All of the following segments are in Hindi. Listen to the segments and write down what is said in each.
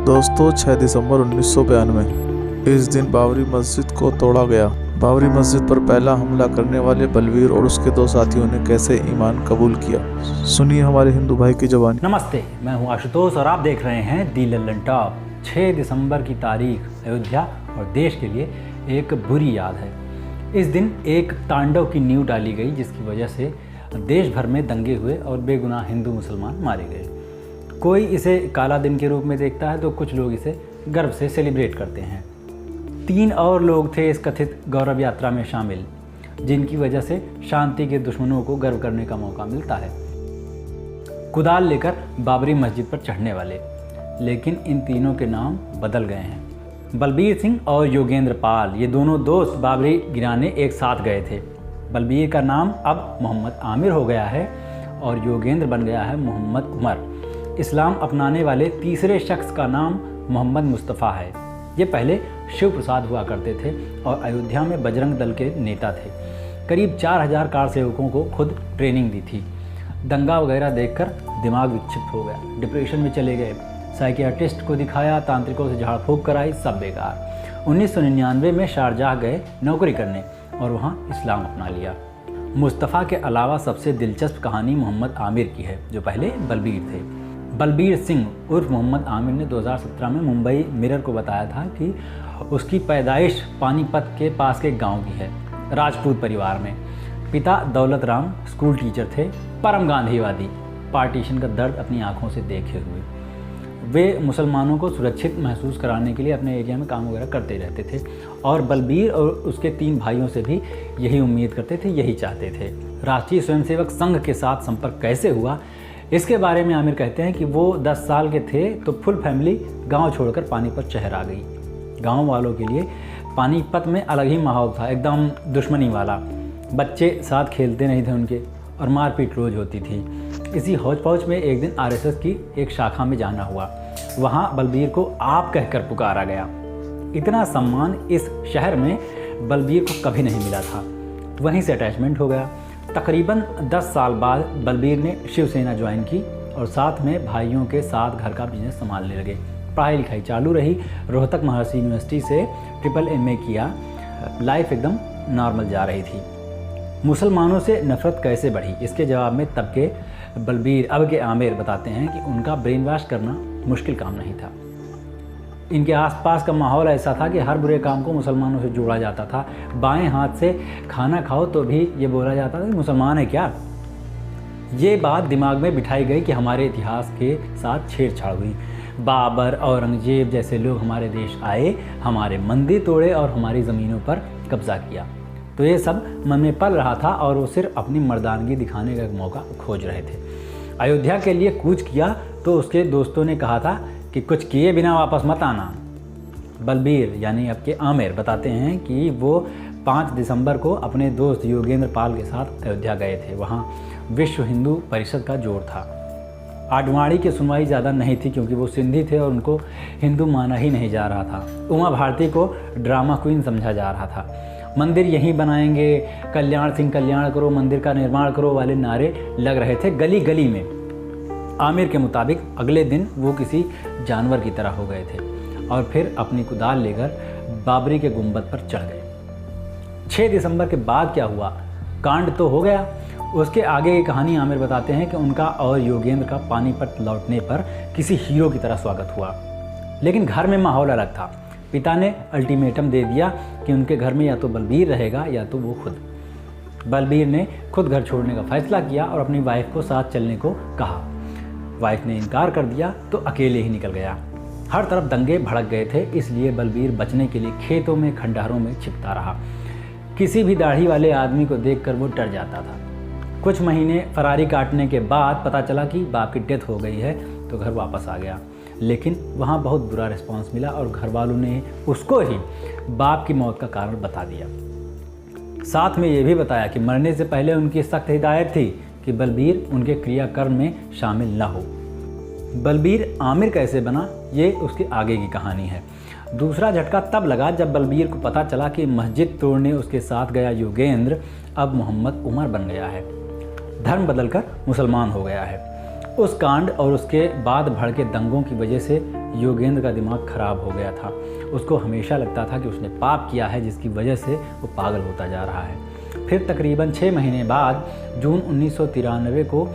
दोस्तों 6 दिसंबर 1992 इस दिन बाबरी मस्जिद को तोड़ा गया। बाबरी मस्जिद पर पहला हमला करने वाले बलवीर और उसके 2 साथियों ने कैसे ईमान कबूल किया, सुनिए हमारे हिंदू भाई की जुबानी। नमस्ते, मैं हूं आशुतोष और आप देख रहे हैं दी लल्लन टॉप। 6 दिसंबर की तारीख अयोध्या और देश के लिए एक बुरी याद है। इस दिन एक तांडव की नींव डाली गई जिसकी वजह से देश भर में दंगे हुए और बेगुनाह हिंदू मुसलमान मारे गए। कोई इसे काला दिन के रूप में देखता है तो कुछ लोग इसे गर्व से सेलिब्रेट करते हैं। 3 और लोग थे इस कथित गौरव यात्रा में शामिल, जिनकी वजह से शांति के दुश्मनों को गर्व करने का मौका मिलता है। कुदाल लेकर बाबरी मस्जिद पर चढ़ने वाले, लेकिन इन तीनों के नाम बदल गए हैं। बलबीर सिंह और योगेंद्र पाल, ये दोनों दोस्त बाबरी गिराने एक साथ गए थे। बलबीर का नाम अब मोहम्मद आमिर हो गया है और योगेंद्र बन गया है मोहम्मद उमर। इस्लाम अपनाने वाले तीसरे शख्स का नाम मोहम्मद मुस्तफ़ा है। ये पहले शिव प्रसाद हुआ करते थे और अयोध्या में बजरंग दल के नेता थे। करीब 4000 कार सेवकों को खुद ट्रेनिंग दी थी। दंगा वगैरह देखकर दिमाग विक्षिप्त हो गया, डिप्रेशन में चले गए। साइकियाट्रिस्ट को दिखाया, तांत्रिकों से झाड़ फूंक कराई, सब बेकार। 1999 में शारजाह गए नौकरी करने और वहाँ इस्लाम अपना लिया। मुस्तफ़ा के अलावा सबसे दिलचस्प कहानी मोहम्मद आमिर की है, जो पहले बलबीर थे। बलबीर सिंह उर्फ मोहम्मद आमिर ने 2017 में मुंबई मिरर को बताया था कि उसकी पैदाइश पानीपत के पास के गांव की है, राजपूत परिवार में। पिता दौलत राम स्कूल टीचर थे, परम गांधीवादी, पार्टीशन का दर्द अपनी आंखों से देखे हुए। वे मुसलमानों को सुरक्षित महसूस कराने के लिए अपने एरिया में काम वगैरह करते रहते थे और बलबीर और उसके 3 भाइयों से भी यही उम्मीद करते थे, यही चाहते थे। राष्ट्रीय स्वयंसेवक संघ के साथ संपर्क कैसे हुआ, इसके बारे में आमिर कहते हैं कि वो 10 साल के थे तो फुल फैमिली गांव छोड़कर पानीपत शहर आ गई। गांव वालों के लिए पानीपत में अलग ही माहौल था, एकदम दुश्मनी वाला। बच्चे साथ खेलते नहीं थे उनके और मारपीट रोज होती थी। इसी हौज पौज में एक दिन आरएसएस की एक शाखा में जाना हुआ। वहाँ बलबीर को आप कहकर पुकारा गया। इतना सम्मान इस शहर में बलबीर को कभी नहीं मिला था। वहीं से अटैचमेंट हो गया। तकरीबन 10 साल बाद बलबीर ने शिवसेना ज्वाइन की और साथ में भाइयों के साथ घर का बिजनेस संभालने लगे। पढ़ाई लिखाई चालू रही। रोहतक महर्षि यूनिवर्सिटी से MAA किया। लाइफ एकदम नॉर्मल जा रही थी। मुसलमानों से नफरत कैसे बढ़ी, इसके जवाब में तब के बलबीर, अब के आमिर बताते हैं कि उनका ब्रेन वॉश करना मुश्किल काम नहीं था। इनके आसपास का माहौल ऐसा था कि हर बुरे काम को मुसलमानों से जोड़ा जाता था। बाएं हाथ से खाना खाओ तो भी ये बोला जाता था कि मुसलमान है क्या। ये बात दिमाग में बिठाई गई कि हमारे इतिहास के साथ छेड़छाड़ हुई। बाबर, औरंगजेब जैसे लोग हमारे देश आए, हमारे मंदिर तोड़े और हमारी ज़मीनों पर कब्जा किया। तो ये सब मन में पल रहा था और वो सिर्फ अपनी मर्दानगी दिखाने का एक मौका खोज रहे थे। अयोध्या के लिए कूच किया तो उसके दोस्तों ने कहा था कि कुछ किए बिना वापस मत आना। बलबीर यानी अब के आमिर बताते हैं कि वो 5 दिसंबर को अपने दोस्त योगेंद्र पाल के साथ अयोध्या गए थे। वहाँ विश्व हिंदू परिषद का जोर था। आडवाणी की सुनवाई ज़्यादा नहीं थी क्योंकि वो सिंधी थे और उनको हिंदू माना ही नहीं जा रहा था। उमा भारती को ड्रामा क्वीन समझा जा रहा था। मंदिर यहीं बनाएंगे, कल्याण सिंह कल्याण करो, मंदिर का निर्माण करो वाले नारे लग रहे थे गली गली में। आमिर के मुताबिक अगले दिन वो किसी जानवर की तरह हो गए थे और फिर अपनी कुदाल लेकर बाबरी के गुंबद पर चढ़ गए। 6 दिसंबर के बाद क्या हुआ, कांड तो हो गया। उसके आगे की कहानी आमिर बताते हैं कि उनका और योगेंद्र का पानीपत लौटने पर किसी हीरो की तरह स्वागत हुआ। लेकिन घर में माहौल अलग था। पिता ने अल्टीमेटम दे दिया कि उनके घर में या तो बलबीर रहेगा या तो वो खुद। बलबीर ने खुद घर छोड़ने का फैसला किया और अपनी वाइफ को साथ चलने को कहा। वाइफ ने इनकार कर दिया तो अकेले ही निकल गया। हर तरफ दंगे भड़क गए थे, इसलिए बलबीर बचने के लिए खेतों में खंडहरों में छिपता रहा। किसी भी दाढ़ी वाले आदमी को देखकर वो डर जाता था। कुछ महीने फरारी काटने के बाद पता चला कि बाप की डेथ हो गई है तो घर वापस आ गया। लेकिन वहाँ बहुत बुरा रिस्पांस मिला और घर वालों ने उसको ही बाप की मौत का कारण बता दिया। साथ में ये भी बताया कि मरने से पहले उनकी सख्त हिदायत थी कि बलबीर उनके क्रियाकर्म में शामिल न हो। बलबीर आमिर कैसे बना, ये उसके आगे की कहानी है। दूसरा झटका तब लगा जब बलबीर को पता चला कि मस्जिद तोड़ने उसके साथ गया योगेंद्र अब मोहम्मद उमर बन गया है, धर्म बदलकर मुसलमान हो गया है। उस कांड और उसके बाद भड़के दंगों की वजह से योगेंद्र का दिमाग खराब हो गया था। उसको हमेशा लगता था कि उसने पाप किया है, जिसकी वजह से वो पागल होता जा रहा है। फिर तकरीबन 6 महीने बाद जून 1993 को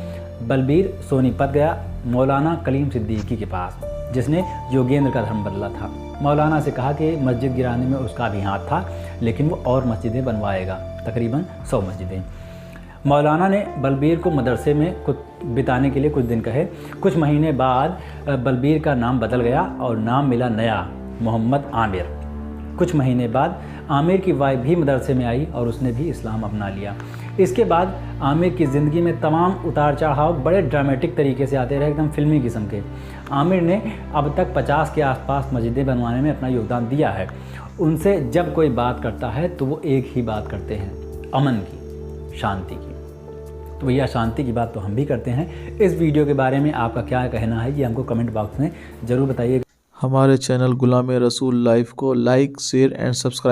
बलबीर सोनीपत गया मौलाना कलीम सिद्दीकी के पास, जिसने योगेंद्र का धर्म बदला था। मौलाना से कहा कि मस्जिद गिराने में उसका भी हाथ था, लेकिन वो और मस्जिदें बनवाएगा, तकरीबन 100 मस्जिदें। मौलाना ने बलबीर को मदरसे में कुछ बिताने के लिए कुछ दिन कहे। कुछ महीने बाद बलबीर का नाम बदल गया और नाम मिला नया, मोहम्मद आमिर। कुछ महीने बाद आमिर की वाइफ भी मदरसे में आई और उसने भी इस्लाम अपना लिया। इसके बाद आमिर की ज़िंदगी में तमाम उतार चढ़ाव बड़े ड्रामेटिक तरीके से आते रहे, एकदम फिल्मी किस्म के। आमिर ने अब तक 50 के आसपास मस्जिदें बनवाने में अपना योगदान दिया है। उनसे जब कोई बात करता है तो वो एक ही बात करते हैं, अमन की, शांति की। तो भैया शांति की बात तो हम भी करते हैं। इस वीडियो के बारे में आपका क्या कहना है, ये हमको कमेंट बॉक्स में ज़रूर बताइए। हमारे चैनल गुलाम रसूल लाइफ को लाइक, शेयर एंड सब्सक्राइब